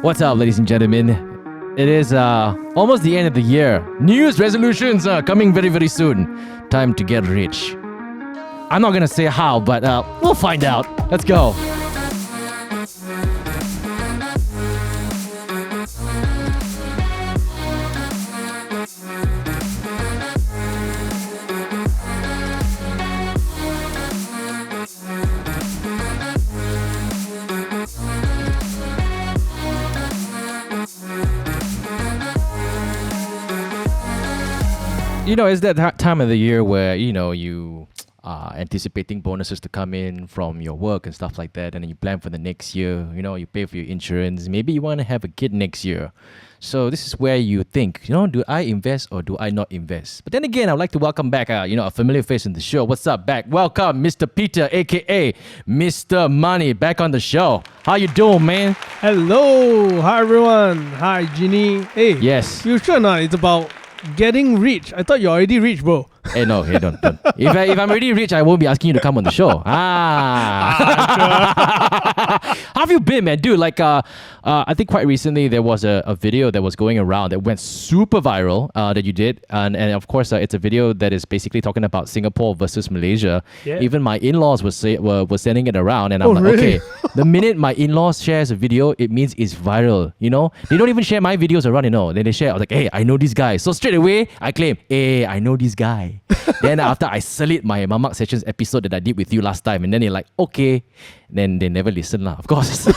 What's up, ladies and gentlemen? It is almost the end of the year. New Year's resolutions are coming very, very soon. Time to get rich. I'm not gonna say how, but we'll find out. Let's go. You know, it's that time of the year where, you are anticipating bonuses to come in from your work and stuff like that. And then you plan for the next year. You pay for your insurance. Maybe you want to have a kid next year. So this is where you think, do I invest or do I not invest? But then again, I'd like to welcome back, a familiar face in the show. What's up, back? Welcome, Mr. Peter, a.k.a. Mr. Money, back on the show. How you doing, man? Hello. Hi, everyone. Hi, Ginny. Hey. Yes. You sure not? It's about getting rich. I thought you're already rich, bro. Hey, no, don't. If I'm already rich, I won't be asking you to come on the show. How have you been, man? Dude, I think quite recently there was a video that was going around that went super viral that you did. And of course, it's a video that is basically talking about Singapore versus Malaysia. Yeah. Even my in-laws were sending it around. And I'm really? Okay, the minute my in-laws shares a video, it means it's viral, They don't even share my videos around, Then they share, I was like, hey, I know this guy. So straight away, I claim, hey, I know this guy. Then after I salute my Mamak Sessions episode that I did with you last time, and then they're like, okay. Then they never listen of course.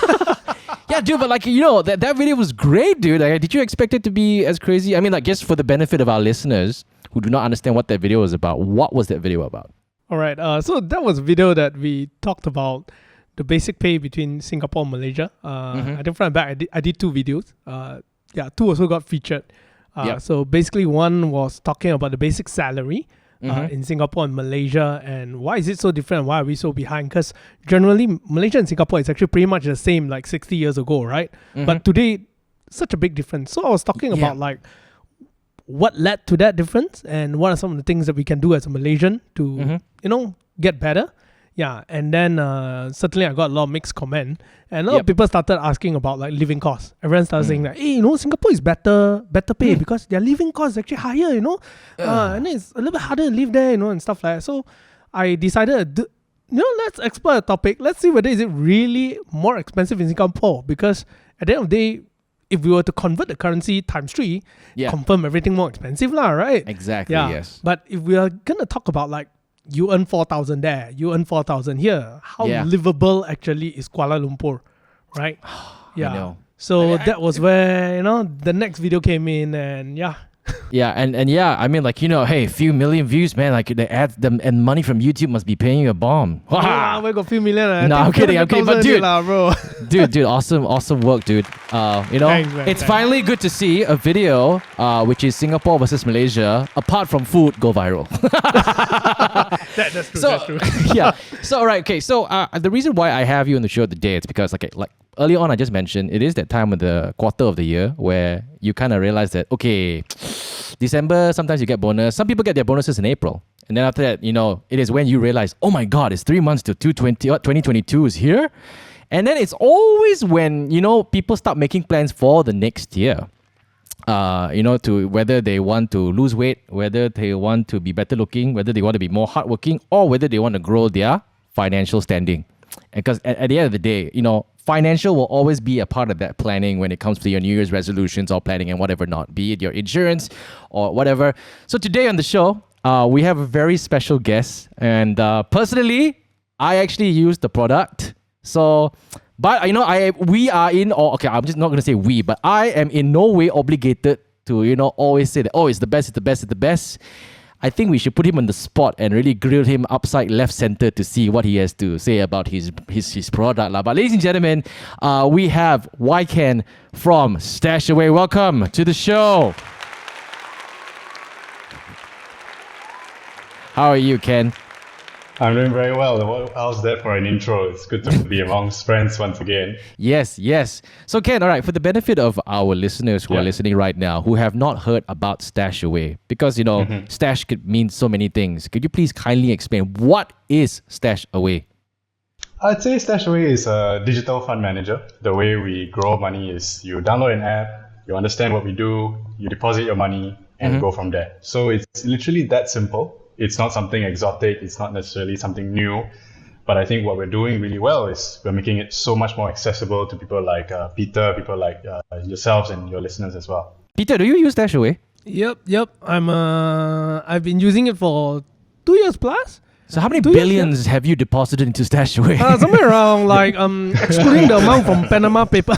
Yeah, dude, but that video was great, dude. Did you expect it to be as crazy? I mean, just for the benefit of our listeners who do not understand what that video was about, what was that video about? All right. So that was a video that we talked about the basic pay between Singapore and Malaysia. I think front and back, I did two videos. Two also got featured. So basically one was talking about the basic salary in Singapore and Malaysia and why is it so different? Why are we so behind? Because generally Malaysia and Singapore is actually pretty much the same like 60 years ago, right? But today, such a big difference. So I was talking about what led to that difference and what are some of the things that we can do as a Malaysian to, get better. Yeah, and then certainly I got a lot of mixed comment, and a lot of people started asking about like living costs. Everyone started saying that, hey, Singapore is better pay because their living costs is actually higher, and it's a little bit harder to live there, and stuff like that. So I decided, let's explore a topic. Let's see whether is it really more expensive in Singapore, because at the end of the day, if we were to convert the currency times 3, confirm everything more expensive lah, right? Exactly. Yes. But if we are gonna talk about like, you earn 4,000 there, you earn 4,000 here. How livable actually is Kuala Lumpur, right? I know. So that was where, the next video came in and I mean, hey, few million views, man. Like the ads and money from YouTube must be paying you a bomb. We got a few million. No, I'm kidding. But dude, bro. dude, awesome work, dude. Thanks, man, it's finally good to see a video, which is Singapore versus Malaysia, apart from food, go viral. That's true. So, that's true. Yeah. So, right. Okay. So, the reason why I have you on the show today is because, like early on, I just mentioned it is that time of the quarter of the year where you kind of realize that, okay, December, sometimes you get bonus. Some people get their bonuses in April. And then after that, it is when you realize, oh my God, it's 3 months to 2022 is here. And then it's always when, people start making plans for the next year. To whether they want to lose weight, whether they want to be better looking, whether they want to be more hardworking, or whether they want to grow their financial standing. Because at the end of the day, financial will always be a part of that planning when it comes to your New Year's resolutions or planning and whatever not, be it your insurance or whatever. So today on the show, we have a very special guest. And personally, I actually use the product. So, but we are in, I'm just not going to say we, but I am in no way obligated to, always say that, it's the best, it's the best, it's the best. I think we should put him on the spot and really grill him upside left center to see what he has to say about his product. But ladies and gentlemen, we have Ken from Stashaway. Welcome to the show. How are you, Ken? I'm doing very well. How's that for an intro? It's good to be amongst friends once again. Yes. So Ken, all right, for the benefit of our listeners who are listening right now, who have not heard about Stashaway, because, stash could mean so many things. Could you please kindly explain what is Stashaway? I'd say Stashaway is a digital fund manager. The way we grow money is you download an app, you understand what we do, you deposit your money, and go from there. So it's literally that simple. It's not something exotic. It's not necessarily something new. But I think what we're doing really well is we're making it so much more accessible to people like Peter, people like yourselves and your listeners as well. Peter, do you use Stashaway? Yep. I've been using it for 2 years plus. So how many billions have you deposited into Stashaway? Somewhere around like excluding the amount from Panama paper.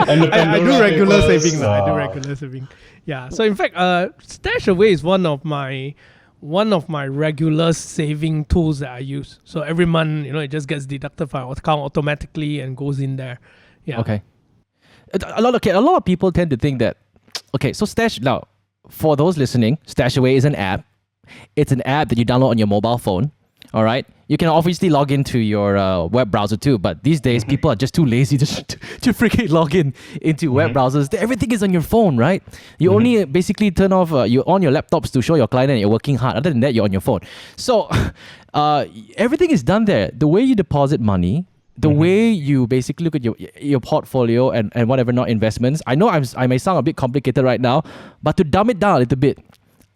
And the I do Pandora regular papers, saving. I do regular saving. Yeah. So in fact, Stashaway is one of my regular saving tools that I use. So every month, it just gets deducted from our account automatically and goes in there. Yeah. Okay. A lot of people tend to think that, okay, so now, for those listening, Stashaway is an app. It's an app that you download on your mobile phone. All right. You can obviously log into your web browser too, but these days people are just too lazy to freaking log into web browsers. Everything is on your phone, right? You only basically turn off, you're on your laptops to show your client and you're working hard. Other than that, you're on your phone. So everything is done there. The way you deposit money, the way you basically look at your portfolio and whatever not investments. I know I may sound a bit complicated right now, but to dumb it down a little bit,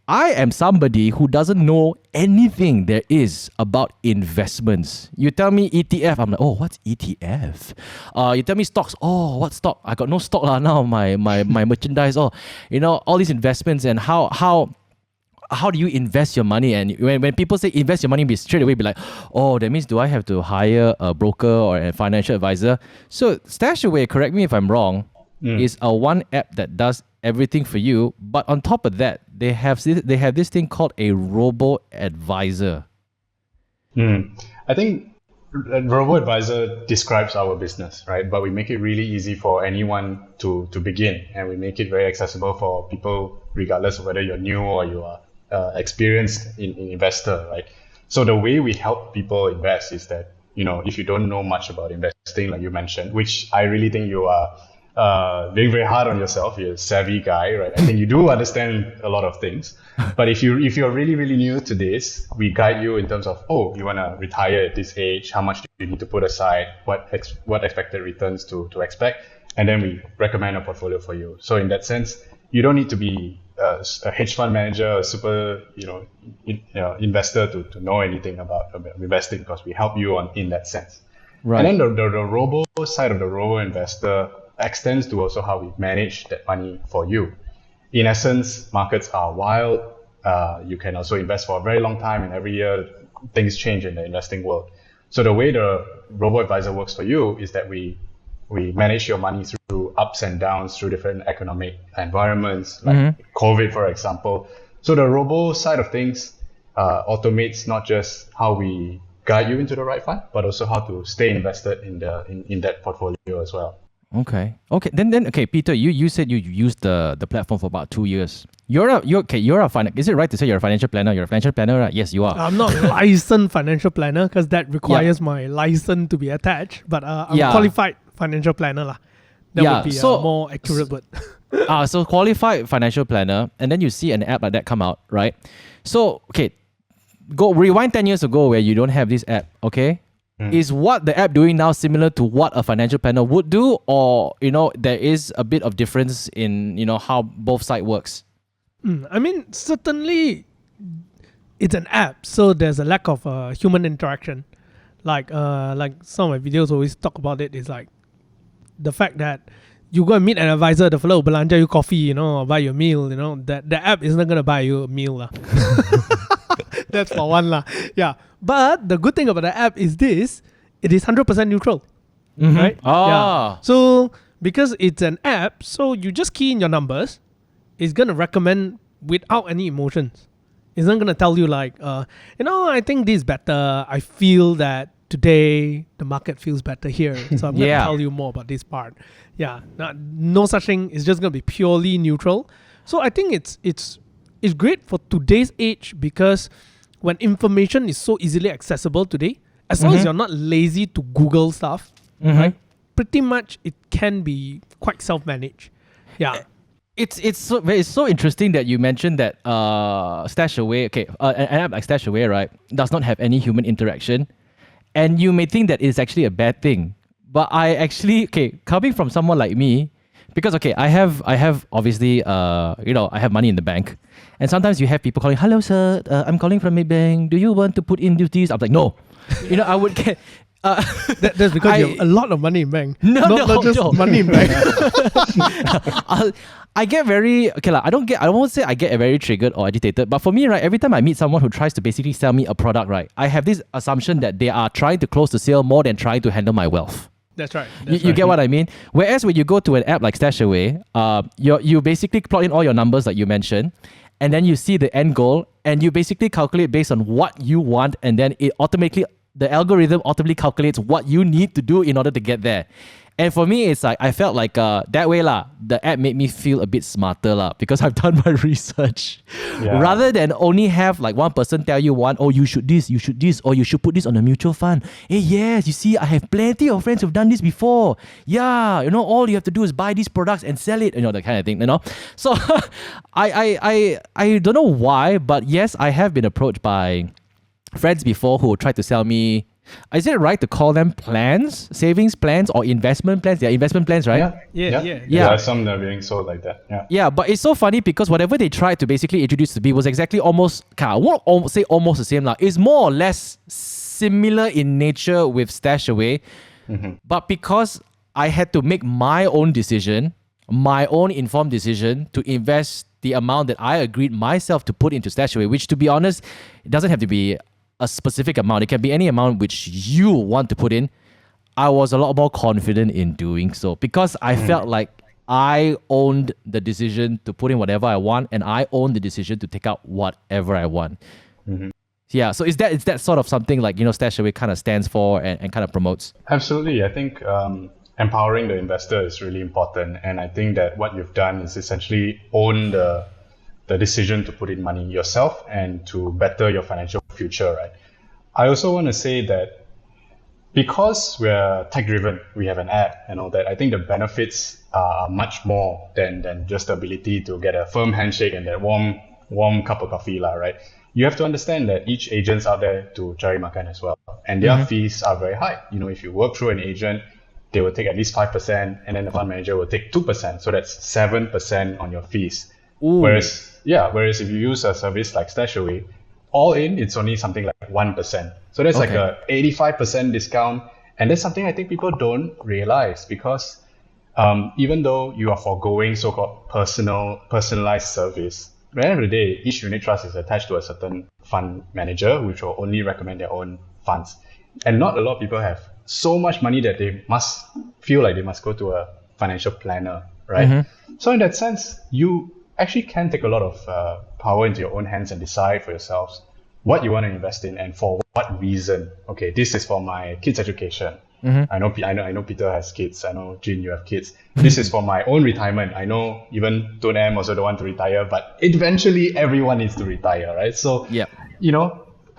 I am somebody who doesn't know anything there is about investments. You tell me ETF, I'm like, oh, what's ETF? You tell me stocks, oh, what stock? I got no stock now. My merchandise, all these investments and how do you invest your money? And when people say invest your money, we straight away be like, oh, that means do I have to hire a broker or a financial advisor? So Stashaway, correct me if I'm wrong, is a one app that does everything for you. But on top of that, they have this thing called a Robo Advisor. I think Robo Advisor describes our business, right? But we make it really easy for anyone to begin, and we make it very accessible for people, regardless of whether you're new or you are experienced in investor, right? So the way we help people invest is that, if you don't know much about investing, like you mentioned, which I really think you are being very hard on yourself. You're a savvy guy, right? I think you do understand a lot of things. But if you're really, really new to this, we guide you in terms of, you want to retire at this age, how much do you need to put aside, what expected returns to expect, and then we recommend a portfolio for you. So in that sense, you don't need to be a hedge fund manager, a super investor to know anything about investing, because we help you in that sense. Right. And then the robo side of the robo investor extends to also how we manage that money for you. In essence, markets are wild. You can also invest for a very long time, and every year things change in the investing world. So the way the Robo Advisor works for you is that we manage your money through ups and downs, through different economic environments, like COVID, for example. So the Robo side of things automates not just how we guide you into the right fund, but also how to stay invested in that portfolio as well. Okay. Then Peter, you said you used the platform for about 2 years. Is it right to say you're a financial planner? You're a financial planner, right? Yes, you are. I'm not a licensed financial planner because that requires my license to be attached. But I'm a qualified financial planner lah. That would be more accurate word. So qualified financial planner, and then you see an app like that come out, right? So go rewind 10 years ago where you don't have this app. Okay. Is what the app doing now similar to what a financial planner would do, or there is a bit of difference in how both side works? I mean, certainly it's an app, so there's a lack of human interaction. Like some of my videos always talk about it, is like the fact that you go and meet an advisor, the fellow will belanja you coffee, or buy you a meal, that the app is not gonna buy you a meal lah. That's for one lah. Yeah. But the good thing about the app is it is 100% neutral. Right? Yeah. So because it's an app, so you just key in your numbers, it's gonna recommend without any emotions. It's not gonna tell you like, I think this is better. I feel that today the market feels better here, so I'm gonna tell you more about this part. Yeah. No such thing. It's just gonna be purely neutral. So I think it's great for today's age, because when information is so easily accessible today, as long as you're not lazy to Google stuff, right? Pretty much it can be quite self-managed. Yeah. it's so interesting that you mentioned that Stashaway, an app like Stashaway, right, does not have any human interaction, and you may think that it's actually a bad thing, but I actually, coming from someone like me, because I have obviously I have money in the bank, and sometimes you have people calling, hello sir, I'm calling from my bank, do you want to put in this? I'm like, no, I would get. That's because you have a lot of money in bank. Not just money in bank. I get very I won't say I get very triggered or agitated, but for me, right, every time I meet someone who tries to basically sell me a product, right, I have this assumption that they are trying to close the sale more than trying to handle my wealth. That's right. You get what I mean? Whereas when you go to an app like Stashaway, you basically plug in all your numbers like you mentioned, and then you see the end goal, and you basically calculate based on what you want, and then the algorithm automatically calculates what you need to do in order to get there. And for me, it's like, I felt like that way the app made me feel a bit smarter because I've done my research. Yeah. Rather than only have like one person tell you you should this, or you should put this on a mutual fund. Hey, yes, you see, I have plenty of friends who've done this before. Yeah, all you have to do is buy these products and sell it, that kind of thing, So I don't know why, but yes, I have been approached by friends before who tried to sell me. Is it right to call them plans, savings plans, or investment plans? They're investment plans, right? Yeah. There are some that are being sold like that. Yeah, but it's so funny because whatever they tried to basically introduce to me was exactly almost, I won't say almost the same. It's more or less similar in nature with Stashaway. Mm-hmm. But because I had to make my own decision, my own informed decision to invest the amount that I agreed myself to put into Stashaway, which, to be honest, it doesn't have to be a specific amount. It can be any amount which you want to put in. I was a lot more confident in doing so because I felt like I owned the decision to put in whatever I want, and I owned the decision to take out whatever I want. Mm-hmm. Yeah, so is that sort of something like Stashaway kind of stands for and kind of promotes? Absolutely. I think empowering the investor is really important, and I think that what you've done is essentially own the decision to put in money yourself and to better your financial future, right? I also want to say that because we're tech-driven, we have an app and all that, I think the benefits are much more than just the ability to get a firm handshake and that warm cup of coffee, right? You have to understand that each agent's out there to cari makan as well. And their fees are very high. If you work through an agent, they will take at least 5%, and then the fund manager will take 2%. So that's 7% on your fees. Ooh. Whereas if you use a service like Stashaway, all in, it's only something like 1%. So that's like a 85% discount. And that's something I think people don't realize because even though you are foregoing so-called personalized service, at the end of the day, each unit trust is attached to a certain fund manager, which will only recommend their own funds. And not a lot of people have so much money that they must feel like they must go to a financial planner, right? Mm-hmm. So in that sense, you actually can take a lot of power into your own hands and decide for yourselves what you want to invest in and for what reason. Okay, this is for my kids' education. Mm-hmm. I know Peter has kids. I know Jin, you have kids. This is for my own retirement. I know even Tun M also don't want to retire, but eventually everyone needs to retire, right? So,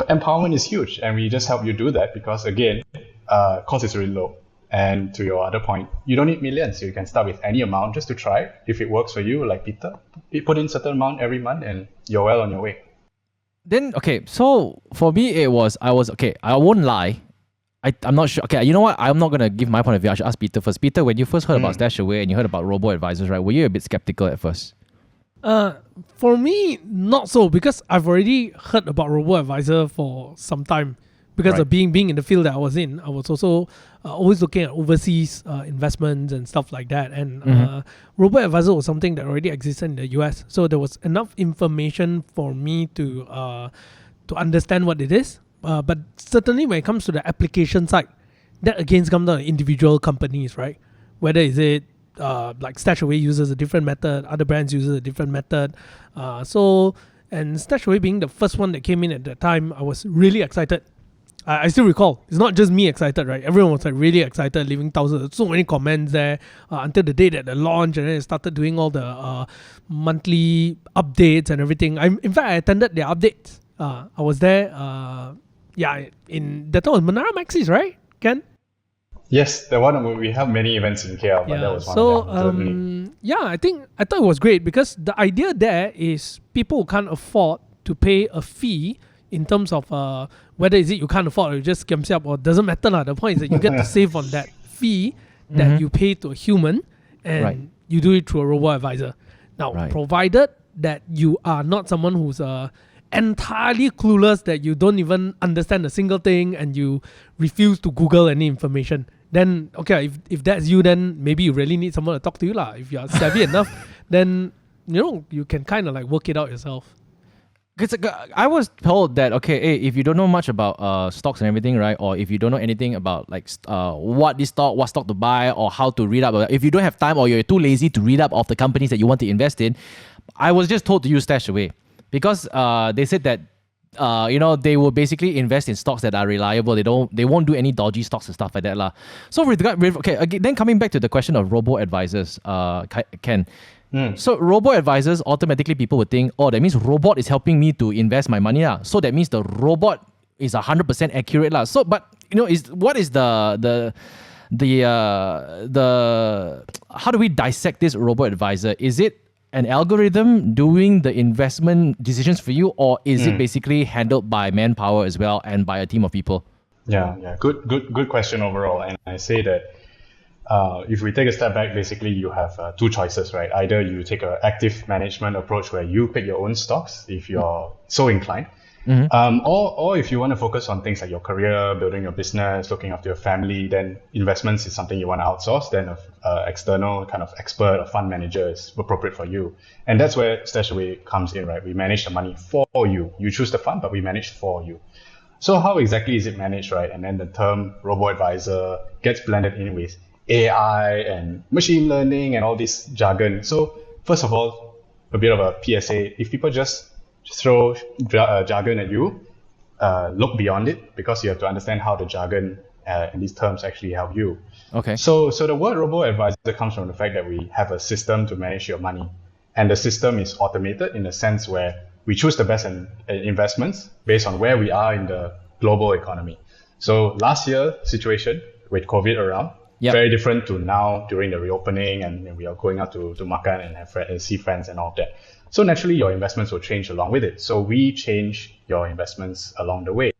empowerment is huge, and we just help you do that because again, cost is really low. And to your other point, you don't need millions. You can start with any amount just to try. If it works for you, like Peter, you put in certain amount every month and you're well on your way. Then, so for me, I won't lie. I'm not sure. Okay, you know what? I'm not going to give my point of view. I should ask Peter first. Peter, when you first heard about Stashaway and you heard about Robo Advisors, right, were you a bit skeptical at first? For me, not so, because I've already heard about Robo Advisor for some time. Because of being in the field that I was in, I was also always looking at overseas investments and stuff like that. And Robo Advisor was something that already existed in the US. So there was enough information for me to understand what it is. But certainly when it comes to the application side, that again comes down to individual companies, right? Whether is it like Stashaway uses a different method, other brands uses a different method. And Stashaway being the first one that came in at that time, I was really excited. I still recall, it's not just me excited, right? Everyone was like really excited, leaving thousands, so many comments there until the day that they launched, and then it started doing all the monthly updates and everything. In fact, I attended their updates. I was there, in that time was Menara Maxis, right, Ken? Yes, we have many events in KL, but that was one of them. Yeah, I thought it was great because the idea there is people who can't afford to pay a fee in terms of whether is it you can't afford or you just scam up or doesn't matter lah. The point is that you get to save on that fee that you pay to a human and you do it through a robo advisor. Now, provided that you are not someone who's entirely clueless, that you don't even understand a single thing and you refuse to Google any information, then okay, if that's you, then maybe you really need someone to talk to you lah. If you're savvy enough, then you can kind of like work it out yourself. Because I was told that, okay, hey, if you don't know much about stocks and everything, right, or if you don't know anything about like what stock to buy, or how to read up, or if you don't have time or you're too lazy to read up of the companies that you want to invest in, I was just told to use Stashaway because they said that they will basically invest in stocks that are reliable. They won't do any dodgy stocks and stuff like that lah. So again, then coming back to the question of robo advisors, Ken. So robo advisors, automatically people would think, oh, that means robot is helping me to invest my money lah. So that means the robot is 100% accurate lah. So, but what is the how do we dissect this robo advisor? Is it an algorithm doing the investment decisions for you, or is it basically handled by manpower as well and by a team of people? Yeah. Good question overall. And I say that if we take a step back, basically you have two choices, right? Either you take an active management approach where you pick your own stocks if you're so inclined, or if you want to focus on things like your career, building your business, looking after your family, then investments is something you want to outsource. Then an external kind of expert or fund manager is appropriate for you. And that's where Stashaway comes in, right? We manage the money for you. You choose the fund, but we manage for you. So how exactly is it managed, right? And then the term robo-advisor gets blended in with AI and machine learning and all this jargon. So first of all, a bit of a PSA. If people just throw jargon at you, look beyond it, because you have to understand how the jargon and these terms actually help you. Okay. So the word robo-advisor comes from the fact that we have a system to manage your money. And the system is automated in a sense where we choose the best investments based on where we are in the global economy. So last year situation with COVID around, very different to now during the reopening, and we are going out to makan and have and see friends and all of that. So naturally your investments will change along with it. So we change your investments along the way,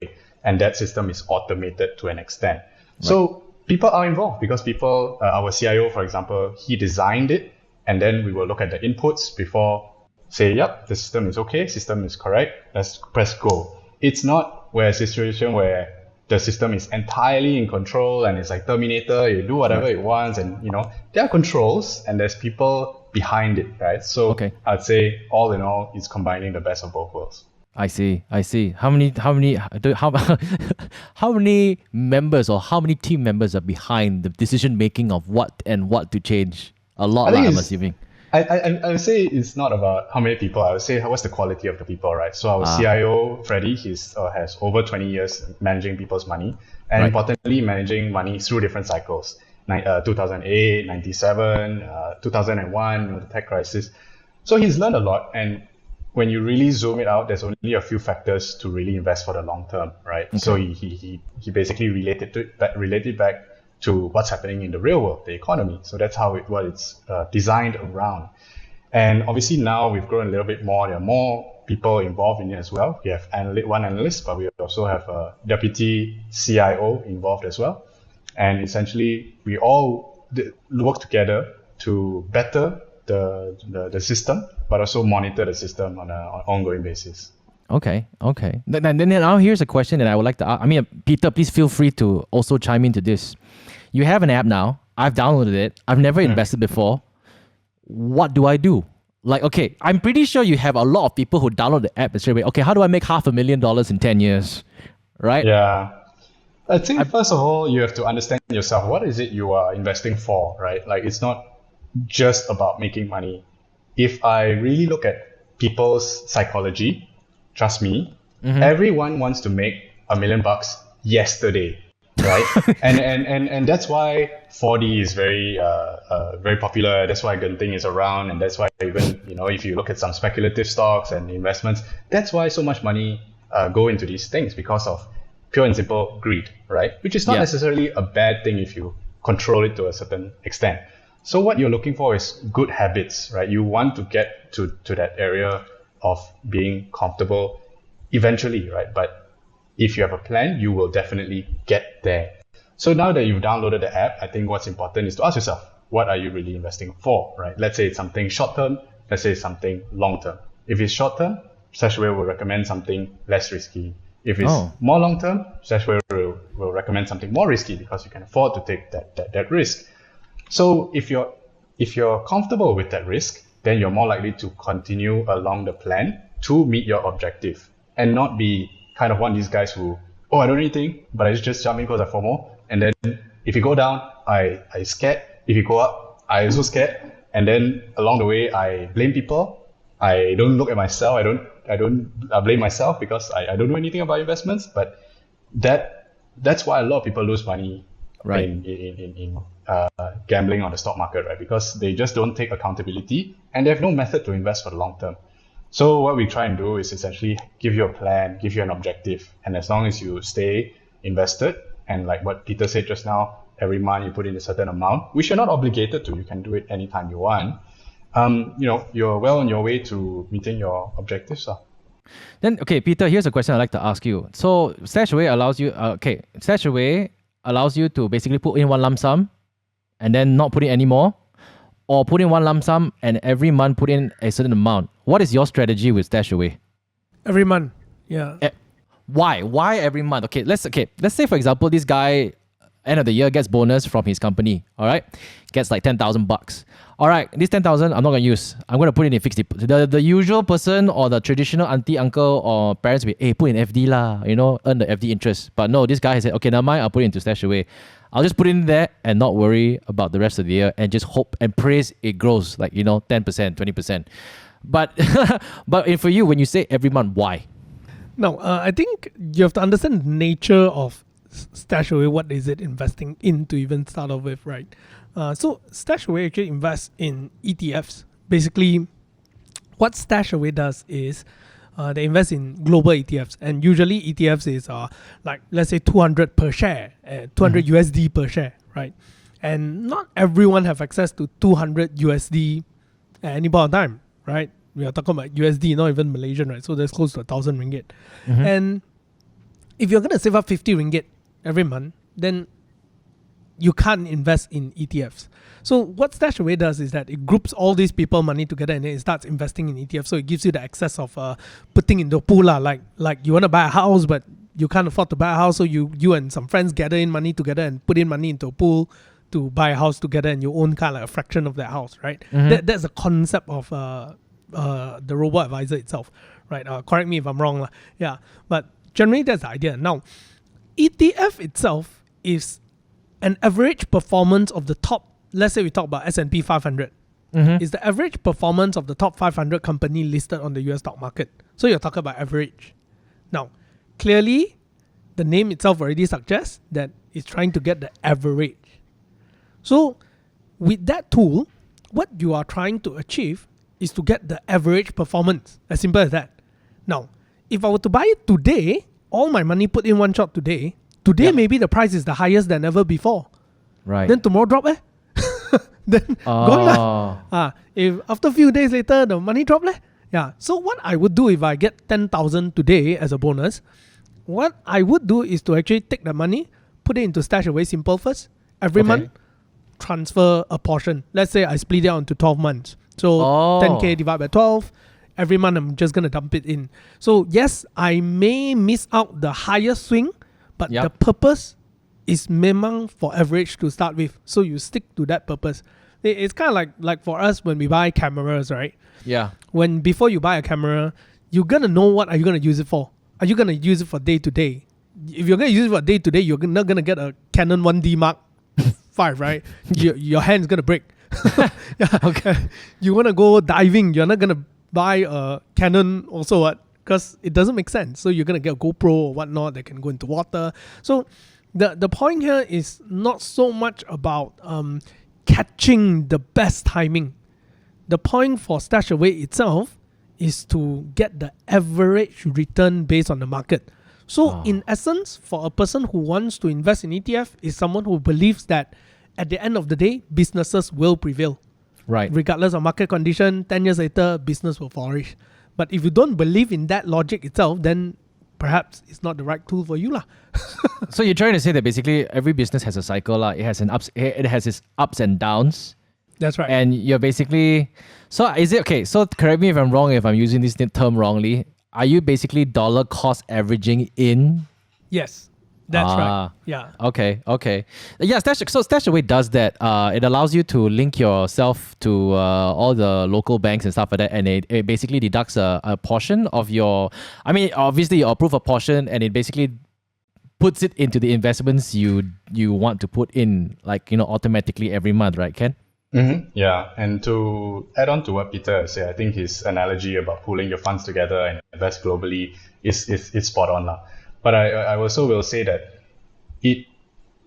and that system is automated to an extent. Right. So people are involved because people, our CIO, for example, he designed it, and then we will look at the inputs before say, yep, the system is okay, system is correct, let's press go. It's not a situation where the system is entirely in control and it's like Terminator, you do whatever it wants, and there are controls and there's people behind it, right? So I'd say all in all, it's combining the best of both worlds. I see. How many members or how many team members are behind the decision making of what to change? A lot, I'm assuming. I would say it's not about how many people. I would say what's the quality of the people, right? So our CIO, Freddie, has over 20 years managing people's money, and importantly, managing money through different cycles. 2008, 97, 2001, the tech crisis. So he's learned a lot. And when you really zoom it out, there's only a few factors to really invest for the long term, right? Okay. So he basically related back to what's happening in the real world, the economy. So that's what it's designed around. And obviously now we've grown a little bit more. There are more people involved in it as well. We have one analyst, but we also have a deputy CIO involved as well. And essentially we all work together to better the system, but also monitor the system on an ongoing basis. Okay. Then now here's a question that I would like to ask. I mean, Peter, please feel free to also chime into this. You have an app now. I've downloaded it. I've never invested before. What do I do? Like, okay, I'm pretty sure you have a lot of people who download the app and straight away, okay, how do I make $500,000 in 10 years? Right? Yeah. I think first of all, you have to understand yourself. What is it you are investing for, right? Like, it's not just about making money. If I really look at people's psychology, trust me, everyone wants to make $1 million yesterday, right? and that's why 4D is very very popular. That's why Genting is around, and that's why even if you look at some speculative stocks and investments, that's why so much money go into these things, because of pure and simple greed, right? Which is not necessarily a bad thing if you control it to a certain extent. So what you're looking for is good habits, right? You want to get to that area of being comfortable eventually, right? But if you have a plan, you will definitely get there. So now that you've downloaded the app, I think what's important is to ask yourself, what are you really investing for, right? Let's say it's something short term. Let's say it's something long term. If it's short term, Stashaway will recommend something less risky. If it's more long term, Stashaway will recommend something more risky because you can afford to take that risk. So if you're comfortable with that risk, then you're more likely to continue along the plan to meet your objective and not be kind of one of these guys who, I don't need anything, but I just jump in because I FOMO. And then if you go down, I scared. If you go up, I also scared. And then along the way, I blame people. I don't look at myself. I blame myself because I don't know anything about investments. But that's why a lot of people lose money in gambling on the stock market, right? Because they just don't take accountability and they have no method to invest for the long term. So what we try and do is essentially give you a plan, give you an objective. And as long as you stay invested, and like what Peter said just now, every month you put in a certain amount, which you're not obligated to, you can do it anytime you want. You're well on your way to meeting your objectives. Then, okay, Peter, here's a question I'd like to ask you. So Stashaway allows you to basically put in one lump sum and then not put in any more, or put in one lump sum and every month put in a certain amount. What is your strategy with Stashaway? Every month, yeah. Why? Why every month? Let's say for example, this guy end of the year gets bonus from his company. All right, gets like $10,000. All right, this 10,000 I'm not gonna use. I'm gonna put it in fixed deposit. The usual person or the traditional auntie, uncle, or parents will put in FD lah. Earn the FD interest. But no, this guy has said, okay, never mind. I'll put it into Stashaway. I'll just put it in there and not worry about the rest of the year and just hope and praise it grows 10%, 20%. But for you, when you say every month, why? No, I think you have to understand the nature of Stashaway. What is it investing in to even start off with, right? So Stashaway actually invests in ETFs. Basically, what Stashaway does is they invest in global ETFs, and usually ETFs is let's say 200 per share, 200 USD per share, right? And not everyone have access to 200 USD at any point of time, right? We are talking about USD, not even Malaysian, right? So that's close to 1,000 ringgit. And if you're going to save up 50 ringgit every month, then you can't invest in ETFs. So what Stashaway does is that it groups all these people money together and then it starts investing in ETFs. So it gives you the access of putting into a pool. Like you want to buy a house, but you can't afford to buy a house. So you and some friends gather in money together and put in money into a pool to buy a house together, and you own kind of like a fraction of that house, right? That's the concept of the Robo Advisor itself, right? Correct me if I'm wrong. Yeah, but generally that's the idea. Now, ETF itself is an average performance of the top, let's say we talk about S&P 500, is the average performance of the top 500 company listed on the US stock market. So you're talking about average. Now, clearly, the name itself already suggests that it's trying to get the average. So with that tool, what you are trying to achieve is to get the average performance. As simple as that. Now, if I were to buy it today, all my money put in one shot today, maybe the price is the highest than ever before. Right. Then tomorrow drop, then gone lah. If after a few days later, the money drop, yeah. So what I would do if I get 10,000 today as a bonus, what I would do is to actually take the money, put it into Stashaway Simple first. Every month, transfer a portion. Let's say I split it out into 12 months. So 10K divided by 12. Every month I'm just going to dump it in. So yes, I may miss out the higher swing, but the purpose is memang for average to start with. So you stick to that purpose. It's kind of like for us when we buy cameras, right? Yeah. Before you buy a camera, you're going to know what are you going to use it for. Are you going to use it for day to day? If you're going to use it for day to day, you're not going to get a Canon 1D Mark 5, right? Your hand's going to break. Okay. You want to go diving, you're not going to buy a Canon also what? Because it doesn't make sense. So you're going to get a GoPro or whatnot that can go into water. So the point here is not so much about catching the best timing. The point for Stashaway itself is to get the average return based on the market. So in essence, for a person who wants to invest in ETF, is someone who believes that at the end of the day, businesses will prevail. Right. Regardless of market condition, 10 years later, business will flourish. But if you don't believe in that logic itself, then perhaps it's not the right tool for you lah. So you're trying to say that basically every business has a cycle lah. It has its ups and downs. That's right. And you're basically, so is it okay? So correct me if I'm wrong, if I'm using this term wrongly. Are you basically dollar cost averaging in? Yes, that's right. Yeah. Okay. Yeah, Stashaway does that. It allows you to link yourself to all the local banks and stuff like that, and it basically deducts a portion of your. I mean, obviously you approve a portion, and it basically puts it into the investments you want to put in, like automatically every month, right, Ken? Mm-hmm. Yeah, and to add on to what Peter said, I think his analogy about pooling your funds together and invest globally is spot on lah. But I also will say that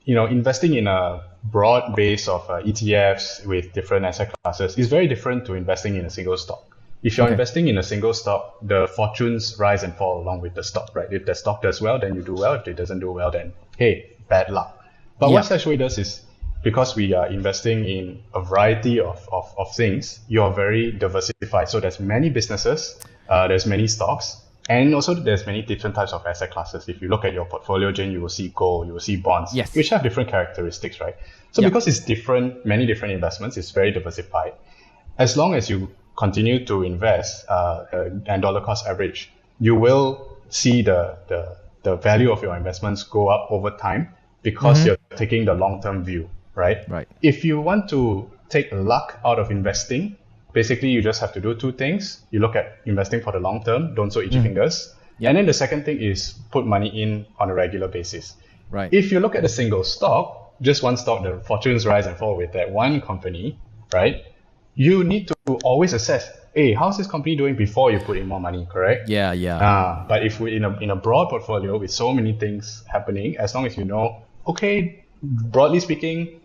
investing in a broad base of ETFs with different asset classes is very different to investing in a single stock. If you're investing in a single stock, the fortunes rise and fall along with the stock, right? If the stock does well, then you do well. If it doesn't do well, then hey, bad luck. But what Stashaway does is, because we are investing in a variety of things, you're very diversified. So there's many businesses, there's many stocks, and also there's many different types of asset classes. If you look at your portfolio, Jane, you will see gold, you will see bonds, which have different characteristics, right? So because it's different, many different investments, it's very diversified. As long as you continue to invest and dollar cost average, you will see the value of your investments go up over time because you're taking the long-term view. Right? If you want to take luck out of investing, basically you just have to do two things. You look at investing for the long term, don't so itchy fingers. And then the second thing is put money in on a regular basis. Right. If you look at a single stock, just one stock, the fortunes rise and fall with that one company, right? You need to always assess, hey, how's this company doing before you put in more money, correct? Yeah. But if we in a broad portfolio with so many things happening, as long as you know, okay, broadly speaking,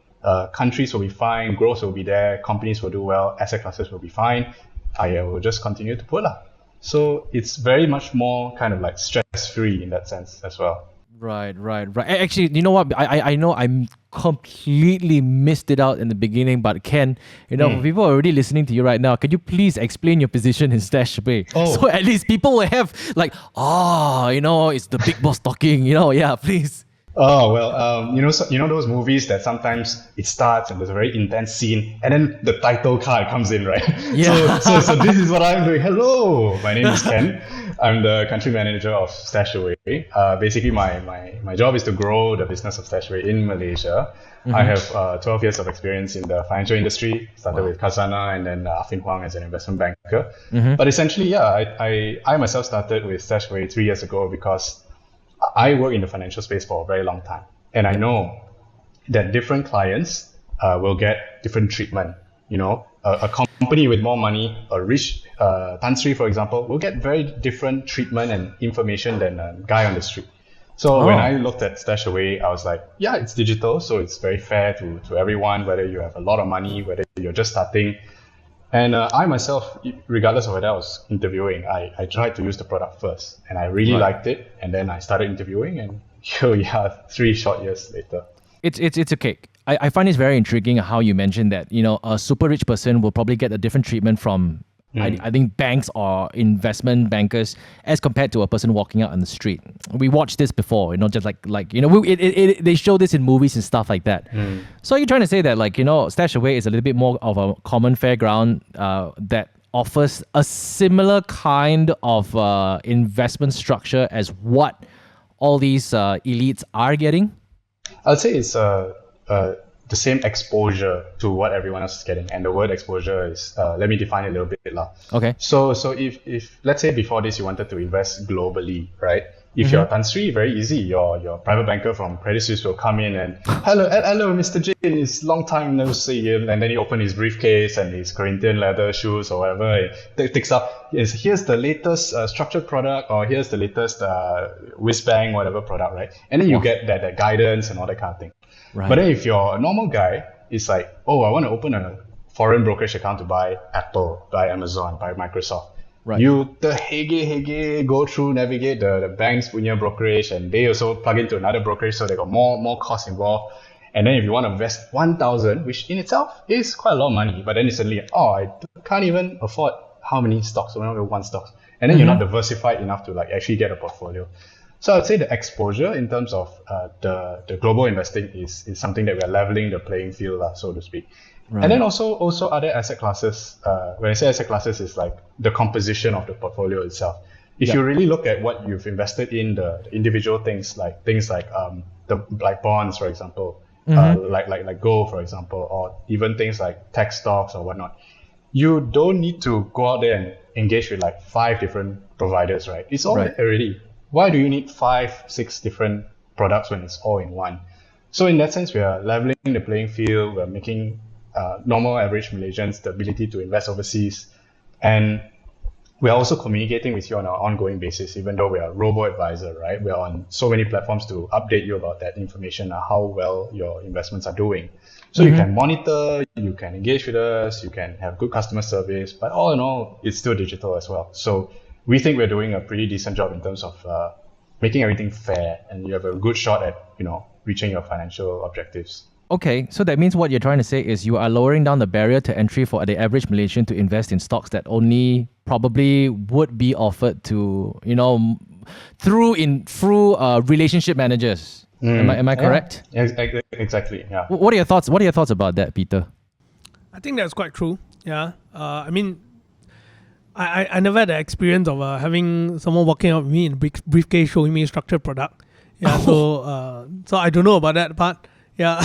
countries will be fine, growth will be there, companies will do well, asset classes will be fine, I will just continue to put lah. So it's very much more kind of like stress-free in that sense as well. Right. Actually, you know what? I know I completely missed it out in the beginning, but Ken, people are already listening to you right now. Could you please explain your position in Stashaway? So at least people will have like, it's the big boss talking. Yeah, please. Oh, well, those movies that sometimes it starts and there's a very intense scene and then the title card comes in, right? Yeah. So this is what I'm doing. Hello, my name is Ken. I'm the country manager of Stashaway. Basically, my job is to grow the business of Stashaway in Malaysia. I have 12 years of experience in the financial industry. Started with Khazanah and then Afin Huang as an investment banker. But essentially, I myself started with Stashaway 3 years ago because I work in the financial space for a very long time. And I know that different clients will get different treatment. A company with more money, a rich Tan Sri, for example, will get very different treatment and information than a guy on the street. So when I looked at Stashaway, I was like, yeah, it's digital, so it's very fair to everyone, whether you have a lot of money, whether you're just starting. And I myself, regardless of whether I was interviewing, I tried to use the product first. And I really liked it. And then I started interviewing, and here we are 3 short years later. It's okay. I find it very intriguing how you mentioned that, a super rich person will probably get a different treatment from, I think, banks or investment bankers as compared to a person walking out on the street. We watched this before, just they show this in movies and stuff like that. So you're trying to say that, Stashaway is a little bit more of a common fair ground that offers a similar kind of investment structure as what all these elites are getting? I'd say it's the same exposure to what everyone else is getting. And the word exposure is, let me define it a little bit. Okay. So if let's say before this you wanted to invest globally, right? If you're Tan Sri, very easy. Your private banker from Credit Suisse will come in and, hello, Mr. Jin, it's long time no see him. And then he open his briefcase and his Corinthian leather shoes or whatever. It takes up, here's the latest structured product, or here's the latest whiz bang, whatever product, right? And then you get that guidance and all that kind of thing. Right. But then if you're a normal guy, it's like, I want to open a foreign brokerage account to buy Apple, buy Amazon, buy Microsoft. Right. You hege go through, navigate the bank's punya brokerage, and they also plug into another brokerage, so they got more costs involved. And then if you want to invest 1,000, which in itself is quite a lot of money, but then it's suddenly, I can't even afford how many stocks, only one stock. And then you're not diversified enough to like actually get a portfolio. So I'd say the exposure in terms of the global investing is something that we are leveling the playing field, so to speak. Right. And then also other asset classes. When I say asset classes, it's like the composition of the portfolio itself. If you really look at what you've invested in, the individual things like bonds, for example, like gold, for example, or even things like tech stocks or whatnot, you don't need to go out there and engage with like 5 different providers, right? It's all there already. Why do you need 5, 6 different products when it's all in one? So in that sense, we are leveling the playing field. We're making normal average Malaysians the ability to invest overseas. And we're also communicating with you on an ongoing basis, even though we are Robo Advisor, right? We're on so many platforms to update you about that information and how well your investments are doing. So you can monitor, you can engage with us, you can have good customer service, but all in all, it's still digital as well. So we think we're doing a pretty decent job in terms of making everything fair, and you have a good shot at, reaching your financial objectives. Okay, so that means what you're trying to say is you are lowering down the barrier to entry for the average Malaysian to invest in stocks that only probably would be offered to, through relationship managers. Am I correct? Yeah, exactly. Yeah. What are your thoughts? What are your thoughts about that, Peter? I think that's quite true. Yeah. I mean, I never had the experience of having someone walking up with me in a briefcase showing me a structured product. Yeah. So I don't know about that part. Yeah.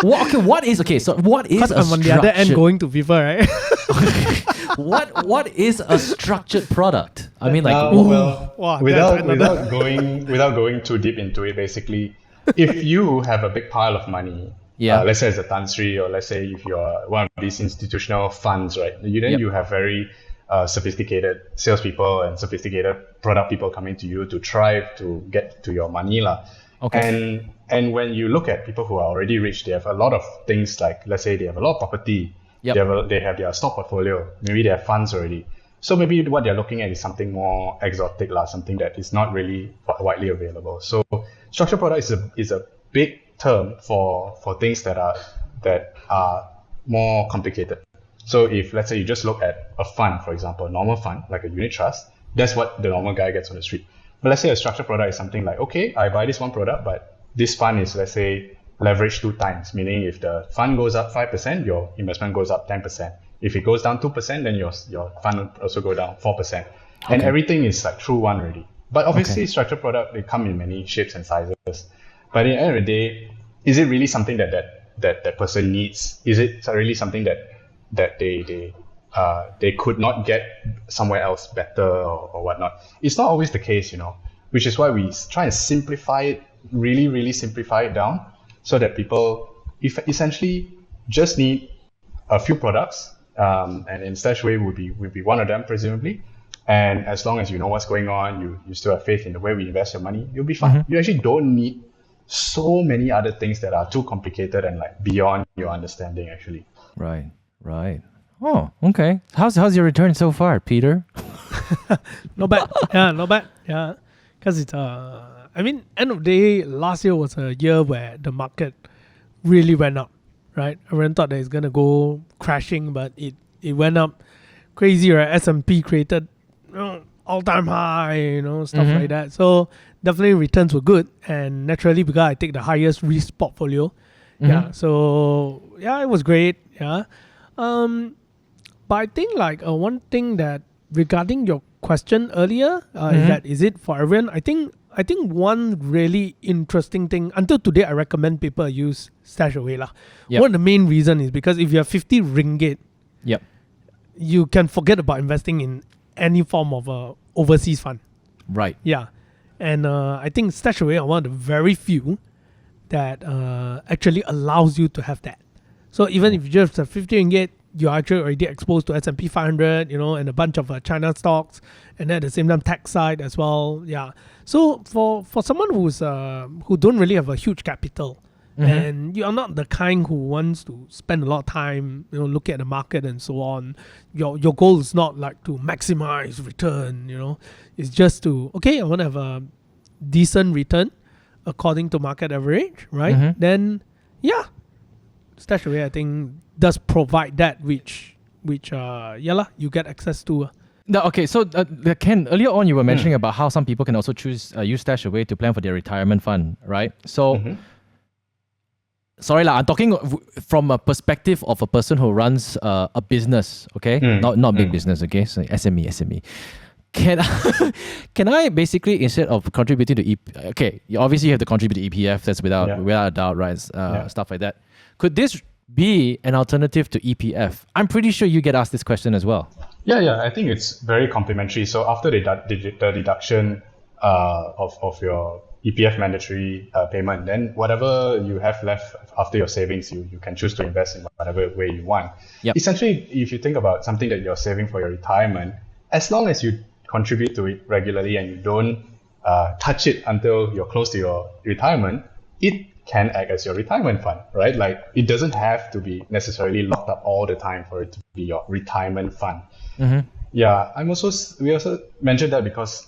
What is Because I'm on the other end going to people, right? What is a structured product? I mean, without going too deep into it, basically, if you have a big pile of money, let's say it's a Tan Sri, or let's say if you're one of these institutional funds, right? You have very sophisticated salespeople and sophisticated product people coming to you to try to get to your money, lah. Okay. And when you look at people who are already rich, they have a lot of things, like let's say they have a lot of property. Yep. They have their stock portfolio. Maybe they have funds already. So maybe what they're looking at is something more exotic, something that is not really widely available. So structured product is a big term for things that are more complicated. So if let's say you just look at a fund, for example, a normal fund like a unit trust, that's what the normal guy gets on the street. But let's say a structured product is something like, okay, I buy this one product, but this fund is, let's say, leveraged 2 times, meaning if the fund goes up 5%, your investment goes up 10%. If it goes down 2%, then your fund will also go down 4%. And everything is like through one already. But obviously, structured product, they come in many shapes and sizes. But at the end of the day, is it really something that person needs? Is it really something that they could not get somewhere else better or whatnot? It's not always the case, which is why we try and simplify it, really, really simplify it down, so that people essentially just need a few products, and in Stashaway would be one of them, presumably. And as long as you know what's going on, you still have faith in the way we invest your money, you'll be fine. You actually don't need so many other things that are too complicated and like beyond your understanding, actually. Right. Oh, okay. How's your return so far, Peter? Not bad. Yeah, not bad. Yeah, because it's end of the day, last year was a year where the market really went up, right? Everyone thought that it's gonna go crashing, but it went up crazy, right? S&P created all-time high, stuff like that. So definitely returns were good, and naturally because I take the highest risk portfolio, it was great. Yeah. But I think one thing that regarding your question earlier is it for everyone? I think one really interesting thing, until today I recommend people use Stashaway lah. One of the main reason is because if you have 50 ringgit, you can forget about investing in any form of a overseas fund. Right. Yeah. And I think Stashaway are one of the very few that actually allows you to have that. So even if you just have 50 ringgit, you're actually already exposed to S&P 500, and a bunch of China stocks, and at the same time tech side as well. Yeah. So for someone who don't really have a huge capital, and you are not the kind who wants to spend a lot of time, looking at the market and so on. Your goal is not like to maximize return, It's just to, I want to have a decent return. according to market average, right? Then Stashaway I think does provide that which you get access to. No, okay, so Ken, earlier on you were mentioning about how some people can also choose use Stashaway to plan for their retirement fund, right? So, sorry I'm talking from a perspective of a person who runs a business, okay? Not big business, okay? So SME. Can I basically, instead of contributing to okay, you obviously have to contribute to EPF, that's without a doubt, right? Stuff like that. Could this be an alternative to EPF? I'm pretty sure you get asked this question as well. Yeah. I think it's very complementary. So after the deduction of your EPF mandatory payment, then whatever you have left after your savings, you can choose to invest in whatever way you want. Essentially, if you think about something that you're saving for your retirement, as long as you contribute to it regularly and you don't touch it until you're close to your retirement, it can act as your retirement fund, right? Like it doesn't have to be necessarily locked up all the time for it to be your retirement fund. Yeah, we also mentioned that because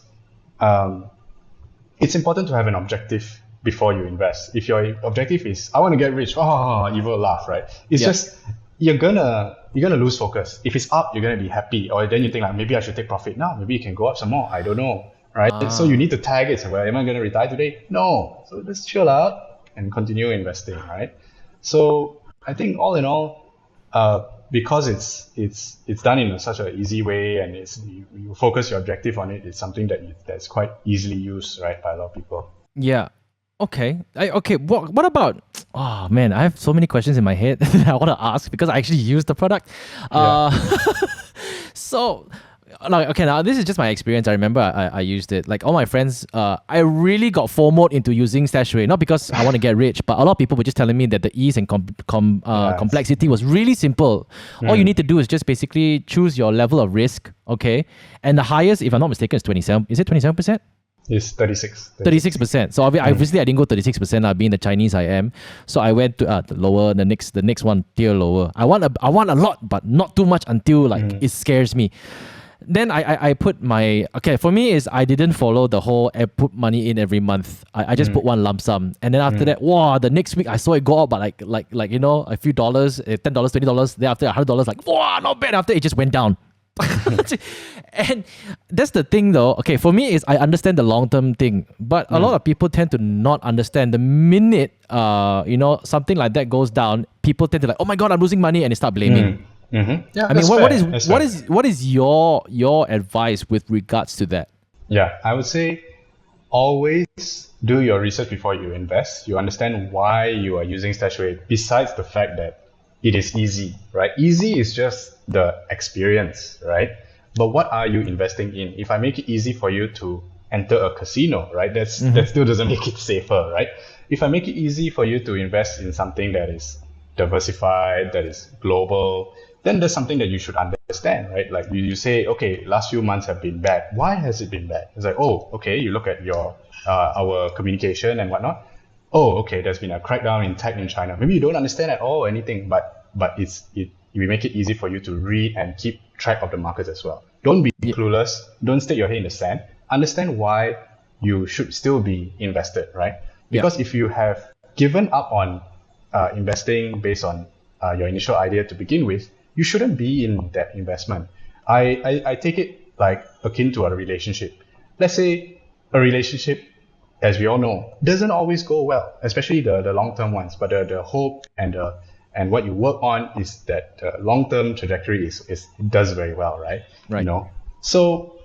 it's important to have an objective before you invest. If your objective is I want to get rich, you will laugh, right? It's just you're gonna lose focus. If it's up, you're gonna be happy, or then you think like maybe I should take profit now. Maybe it can go up some more. I don't know, right? So you need to tag it. So, well, am I gonna retire today? No. So just chill out and continue investing, right? So I think all in all, because it's done in such an easy way and you focus your objective on it, it's something that's quite easily used, right, by a lot of people. Yeah. Okay. What about? Oh man, I have so many questions in my head that I want to ask because I actually use the product. So, like, okay, now this is just my experience. I remember I used it. Like all my friends, I really got FOMO'd into using Stashaway. Not because I want to get rich, but a lot of people were just telling me that the ease and complexity was really simple. All you need to do is just basically choose your level of risk, okay? And the highest, if I'm not mistaken, is 27. Is it 27%? It's 36. 36%. So obviously I didn't go 36%. Being the Chinese I am, so I went to the lower, the next one tier lower. I want a lot, but not too much until like it scares me. Then I put my for me is I didn't follow the whole put money in every month. I just put one lump sum, and then after that, the next week I saw it go up, but like you know, a few dollars, $10, $20. Then after $100, like not bad. After it just went down. And that's the thing though. Okay, for me is I understand the long-term thing, but a lot of people tend to not understand the minute something like that goes down, people tend to like, oh my god, I'm losing money, and they start blaming. Yeah, I mean, what is your advice with regards to that? Yeah, I would say always do your research before you invest. You understand why you are using Stashaway, besides the fact that it is easy, right? Easy is just the experience, right? But what are you investing in? If I make it easy for you to enter a casino, right? That still doesn't make it safer, right? If I make it easy for you to invest in something that is diversified, that is global, then there's something that you should understand, right? Like you say, okay, last few months have been bad. Why has it been bad? It's like, oh, okay, you look at our communication and whatnot. Oh, okay, there's been a crackdown in tech in China. Maybe you don't understand at all anything, but we make it easy for you to read and keep track of the markets as well. Don't be clueless. Don't stick your head in the sand. Understand why you should still be invested, right? Because if you have given up on investing based on your initial idea to begin with, you shouldn't be in that investment. I take it like akin to a relationship. Let's say a relationship, as we all know, doesn't always go well, especially the long-term ones. But the hope and what you work on is that the long-term trajectory it does very well, right? Right. You know, so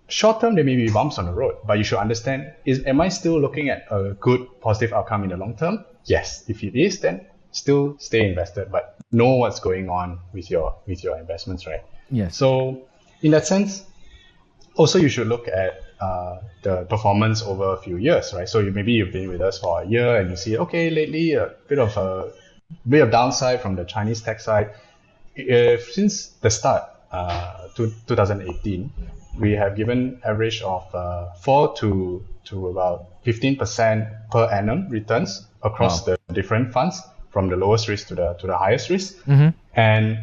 short-term there may be bumps on the road, but you should understand: am I still looking at a good positive outcome in the long term? Yes. If it is, then still stay invested, but know what's going on with your investments, right? Yes. So in that sense, also you should look at the performance over a few years, right? So maybe you've been with us for a year and you see, okay, lately a bit of downside from the Chinese tech side. Since the start, 2018, we have given average of 4 to about 15% per annum returns across the different funds, from the lowest risk to the highest risk. And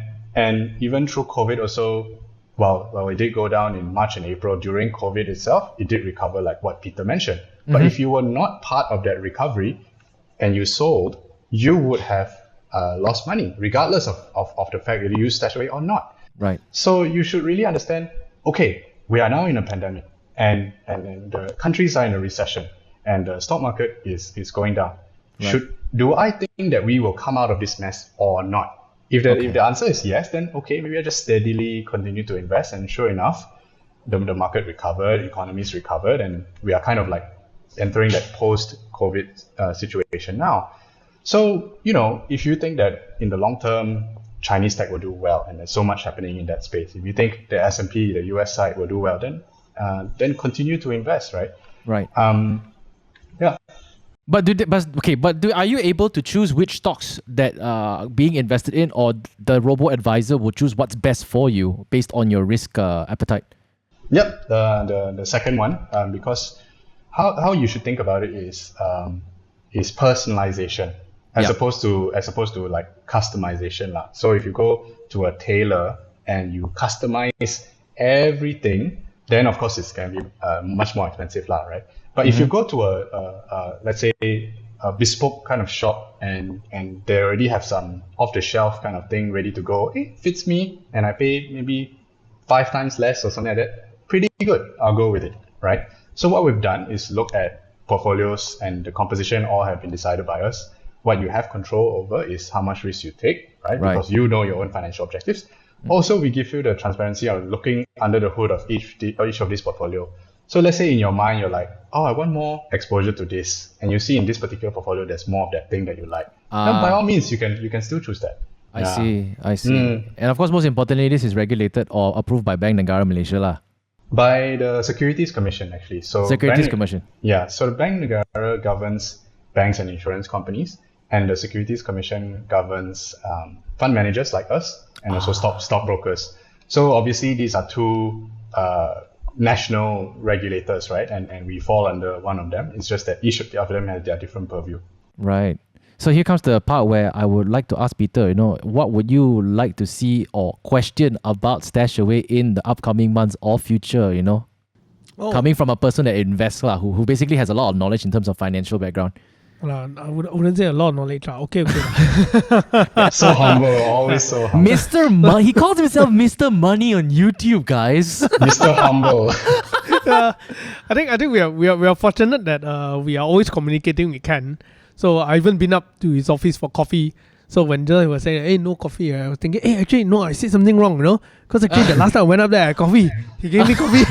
even through COVID also, while it did go down in March and April during COVID itself, it did recover like what Peter mentioned. But if you were not part of that recovery and you sold, you would have lost money regardless of the fact that you used Stashaway or not. Right. So you should really understand, okay, we are now in a pandemic and the countries are in a recession and the stock market is going down. Right. Do I think that we will come out of this mess or not? If the answer is yes, then okay, maybe I just steadily continue to invest, and sure enough, the market recovered, economies recovered, and we are kind of like entering that post-COVID situation now. So, if you think that in the long term, Chinese tech will do well, and there's so much happening in that space, if you think the S&P, the US side will do well, then continue to invest, right? Right. Yeah. But are you able to choose which stocks that are being invested in, or the Robo Advisor will choose what's best for you based on your risk appetite? Yep, the second one, because how you should think about it is personalization as opposed to like customization lah. So if you go to a tailor and you customize everything, then of course it's going to be much more expensive lah, right? But if you go to a let's say a bespoke kind of shop and they already have some off the shelf kind of thing ready to go, it fits me and I pay maybe 5 times less or something like that, pretty good, I'll go with it, right? So what we've done is look at portfolios, and the composition all have been decided by us. What you have control over is how much risk you take, right? Because you know your own financial objectives. Also, we give you the transparency of looking under the hood of each of these portfolio. So let's say in your mind, you're like, oh, I want more exposure to this. And you see in this particular portfolio, there's more of that thing that you like. Then by all means, you can still choose that. I see. And of course, most importantly, this is regulated or approved by Bank Negara Malaysia lah. By the Securities Commission, actually. So Securities Commission. Yeah. So the Bank Negara governs banks and insurance companies, and the Securities Commission governs fund managers like us, and also stockbrokers. So obviously, these are two national regulators, right? And we fall under one of them. It's just that each of them has their different purview. Right. So here comes the part where I would like to ask Peter, what would you like to see or question about Stashaway in the upcoming months or future, Coming from a person that invests, who basically has a lot of knowledge in terms of financial background. I wouldn't say a lot of knowledge. Okay. So humble, always so humble. Mr. He calls himself Mr. Money on YouTube, guys. Mr. Humble. I think we are fortunate that we are always communicating with Ken. So I even been up to his office for coffee. So when he was saying, hey, no coffee, I was thinking, hey, actually, no, I said something wrong, Because actually the last time I went up there, I had coffee. He gave me coffee.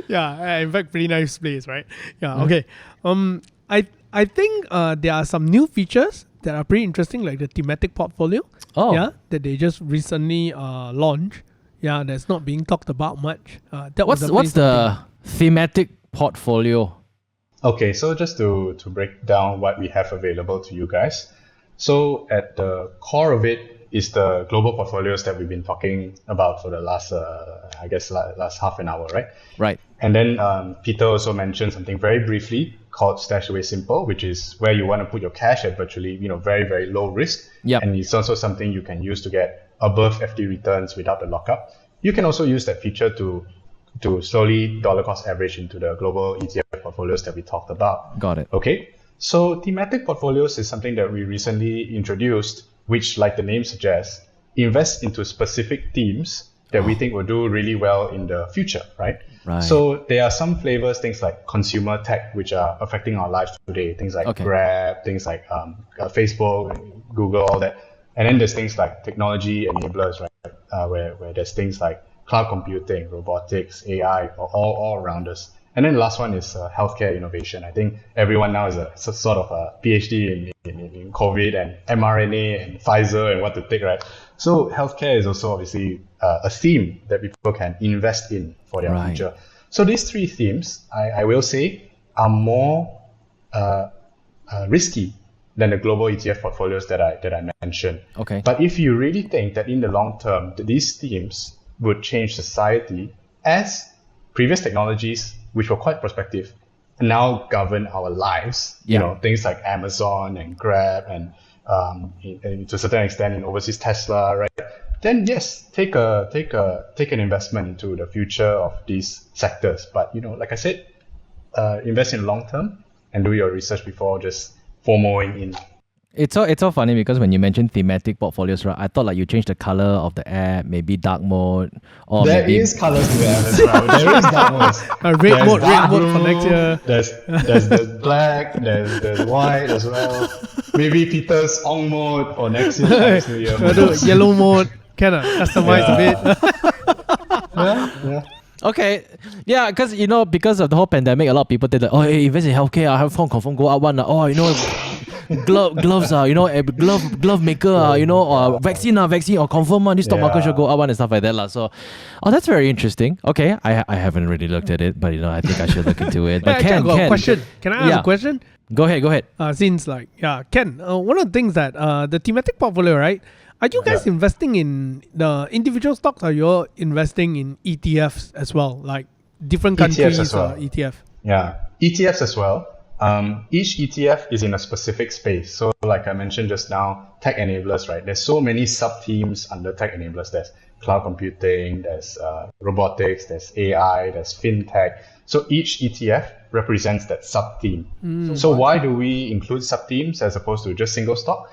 Yeah. In fact, pretty nice place, right? Yeah. Okay. I think there are some new features that are pretty interesting, like the Thematic Portfolio. Oh. Yeah. That they just recently launched. Yeah. That's not being talked about much. What's the Thematic Portfolio? Okay, so just to break down what we have available to you guys. So at the core of it is the global portfolios that we've been talking about for the last, last half an hour, right? Right. And then Peter also mentioned something very briefly called Stashaway Simple, which is where you want to put your cash at virtually, very, very low risk. Yep. And it's also something you can use to get above FD returns without the lockup. You can also use that feature to slowly dollar cost average into the global ETF portfolios that we talked about. Got it. Okay. So thematic portfolios is something that we recently introduced, which, like the name suggests, invests into specific themes that we think will do really well in the future, right? Right. So there are some flavors, things like consumer tech, which are affecting our lives today. Things like Grab, things like Facebook, Google, all that. And then there's things like technology enablers, right? Where there's things like cloud computing, robotics, AI, all around us. And then the last one is healthcare innovation. I think everyone now is a sort of a PhD in COVID and mRNA and Pfizer and what to take, right? So healthcare is also obviously a theme that people can invest in for their future. So these three themes, I will say, are more risky than the global ETF portfolios that I mentioned. Okay. But if you really think that in the long term, these themes would change society as previous technologies, which were quite prospective, now govern our lives. Things like Amazon and Grab and to a certain extent in overseas Tesla, right? then yes, take an investment into the future of these sectors. But like I said, invest in long term and do your research before just FOMOing in. It's all funny because when you mentioned thematic portfolios, right? I thought like you changed the color of the app, maybe dark mode, or There maybe is colors to the app as well. There is dark modes. Red mode Blue, for next year. There's black, there's white as well. Maybe Peter's on mode for next year. Chinese New Year. Yellow mode. Can customize a bit. Yeah. okay, yeah, because of the whole pandemic, a lot of people did like, oh, hey, invest in healthcare, I have phone confirm go up one. Oh, gloves glove maker or vaccine or confirm this stock market should go up one and stuff like that lah. So that's very interesting. Okay, I haven't really looked at it, but I think I should look into it. But Ken, question. Can I ask a question? Go ahead. Since Ken, one of the things that the thematic portfolio, right? Are you guys investing in the individual stocks, or you're investing in ETFs as well, like different countries as well. ETF? Yeah, ETFs as well. Each ETF is in a specific space. So like I mentioned just now, tech enablers, right? There's so many sub-themes under tech enablers. There's cloud computing, there's robotics, there's AI, there's fintech. So each ETF represents that sub-theme. So why do we include sub-themes as opposed to just single stock?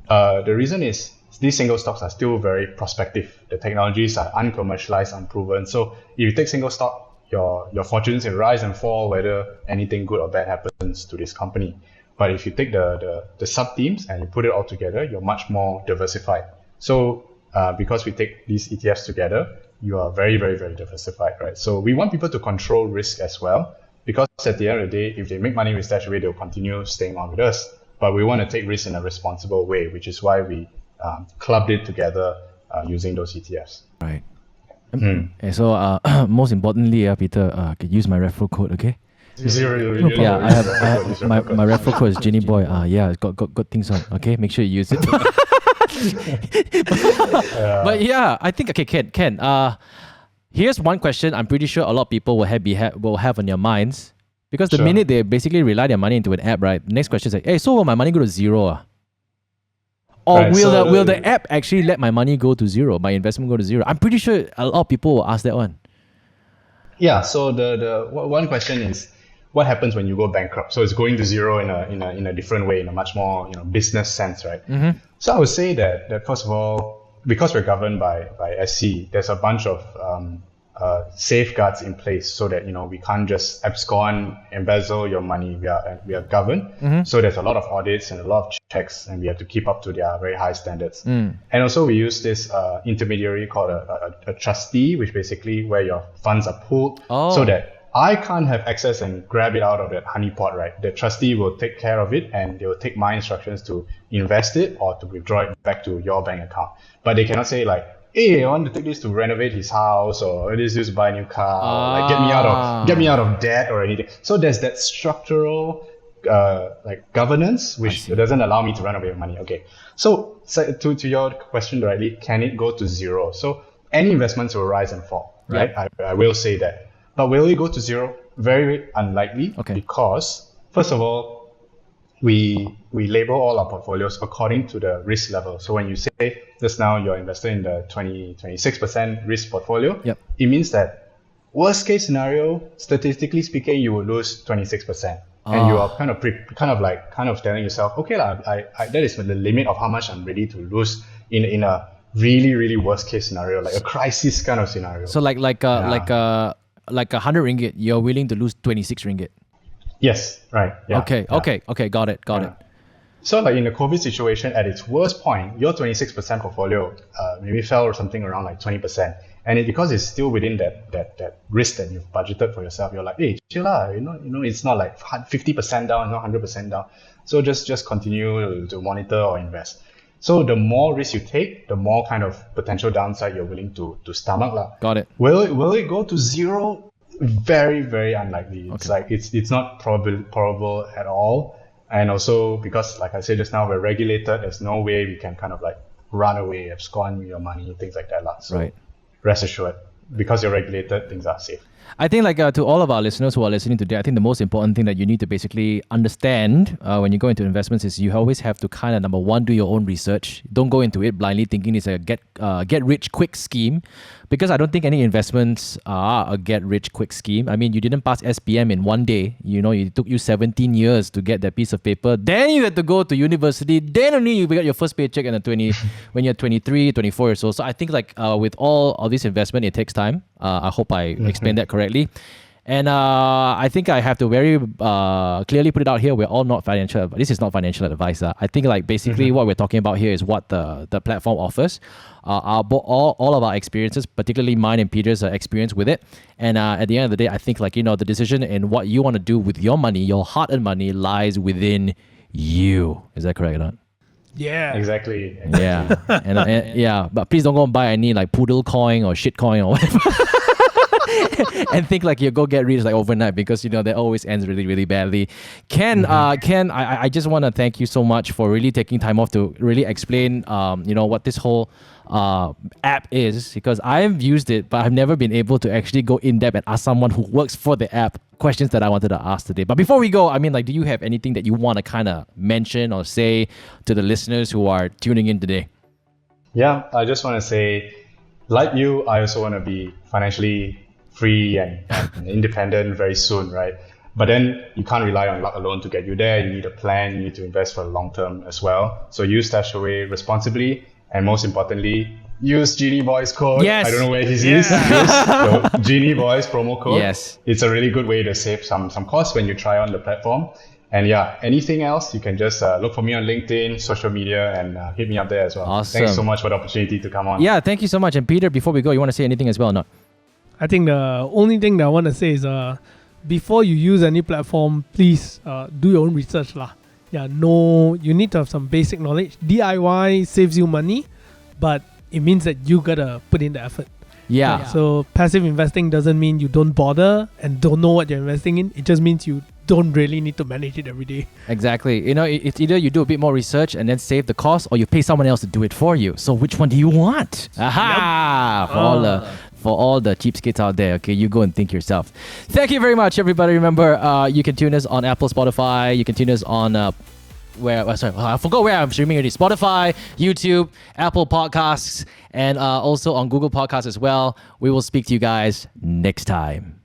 The reason is these single stocks are still very prospective. The technologies are uncommercialized, unproven. So if you take single stock, your fortunes will rise and fall whether anything good or bad happens to this company. But if you take the sub-themes and you put it all together, you're much more diversified. So because we take these ETFs together, you are very, very, very diversified, right? So we want people to control risk as well, because at the end of the day, if they make money with Stashaway, they'll continue staying on with us. But we want to take risk in a responsible way, which is why we clubbed it together using those ETFs. Right. And so most importantly, Peter, can use my referral code, okay? Yeah, I have my referral code is Jenny Boy. Yeah, got things on. Okay, make sure you use it. But yeah, I think Ken. Here's one question I'm pretty sure a lot of people will have on their minds, because the minute they basically rely their money into an app, right? The next question is like, hey, so will my money go to zero? Or will the app actually let my money go to zero, my investment go to zero? I'm pretty sure a lot of people will ask that one. Yeah. So the one question is, what happens when you go bankrupt? So it's going to zero in a different way, in a much more business sense, right? Mm-hmm. So I would say that first of all, because we're governed by SC, there's a bunch of safeguards in place so that we can't just abscond, embezzle your money. We are governed, so there's a lot of audits and a lot of checks, and we have to keep up to their very high standards. And also we use this intermediary called a trustee, which basically where your funds are pooled, so that I can't have access and grab it out of that honeypot, right? The trustee will take care of it, and they will take my instructions to invest it or to withdraw it back to your bank account. But they cannot say like, hey, I want to take this to renovate his house, or this is to buy a new car, or like get me out of debt or anything. So there's that structural governance which doesn't allow me to run away with money. Okay, so to your question directly, can it go to zero? So any investments will rise and fall, right? I will say that. But will it go to zero? Very unlikely, because first of all, we label all our portfolios according to the risk level. So when you say just now you're invested in the 26% risk portfolio, it means that worst case scenario, statistically speaking, you will lose 26%. And you are kind of telling yourself, okay, that is the limit of how much I'm ready to lose in a really, really worst case scenario, like a crisis kind of scenario. So like 100 ringgit, you're willing to lose 26 ringgit. Yes, right. Yeah. Okay, got it. So like in the COVID situation, at its worst point, your 26% portfolio maybe fell or something around like 20%. And because it's still within that risk that you've budgeted for yourself, you're like, hey, chill lah, it's not like 50% down, not 100% down. So just continue to monitor or invest. So the more risk you take, the more kind of potential downside you're willing to stomach lah. Got it. Will it go to zero? Very, very unlikely. It's like it's not probable at all. And also because, like I said just now, we're regulated. There's no way we can kind of like run away, abscond your money, things like that lah. So rest assured, because you're regulated, things are safe. I think like to all of our listeners who are listening today, I think the most important thing that you need to basically understand when you go into investments is you always have to kind of, number one, do your own research. Don't go into it blindly thinking it's a get rich quick scheme, because I don't think any investments are a get rich quick scheme. I mean, you didn't pass SPM in one day. You know, it took you 17 years to get that piece of paper. Then you had to go to university. Then only you got your first paycheck in when you're 23, 24 years old. So I think like with all of this investment, it takes time. I hope I explained that correctly. And I think I have to very clearly put it out here. We're all not financial. This is not financial advice. I think like basically what we're talking about here is what the platform offers. All of our experiences, particularly mine and Peter's experience with it. And at the end of the day, I think like, the decision in what you want to do with your money, your hard-earned money, lies within you. Is that correct or not? Yeah. Exactly. Yeah. and but please don't go and buy any like poodle coin or shit coin or whatever. And think like you go get rich like overnight, because that always ends really, really badly. Ken, I just want to thank you so much for really taking time off to really explain what this whole app is, because I've used it, but I've never been able to actually go in depth and ask someone who works for the app questions that I wanted to ask today. But before we go, I mean, like, do you have anything that you want to kind of mention or say to the listeners who are tuning in today? Yeah, I just want to say, like you, I also want to be financially free and independent very soon, right? But then you can't rely on luck alone to get you there. You need a plan. You need to invest for the long term as well. So use Stashaway responsibly, and most importantly, use Genie Boy's code. Yes. I don't know where he is. Use the Genie Boy's promo code. Yes. It's a really good way to save some costs when you try on the platform. And yeah, anything else, you can just look for me on LinkedIn, social media, and hit me up there as well. Awesome. Thanks so much for the opportunity to come on. Yeah, thank you so much. And Peter, before we go, you want to say anything as well or not? I think the only thing that I want to say is before you use any platform, please do your own research lah. Yeah, you need to have some basic knowledge. DIY saves you money, but it means that you gotta put in the effort. Yeah. So passive investing doesn't mean you don't bother and don't know what you're investing in. It just means you don't really need to manage it every day. Exactly. It's either you do a bit more research and then save the cost, or you pay someone else to do it for you. So which one do you want? Aha! Yep. For all the cheapskates out there, okay, you go and think yourself. Thank you very much, everybody. Remember, you can tune us on Apple, Spotify. You can tune us on I forgot where I'm streaming it. Spotify, YouTube, Apple Podcasts, and also on Google Podcasts as well. We will speak to you guys next time.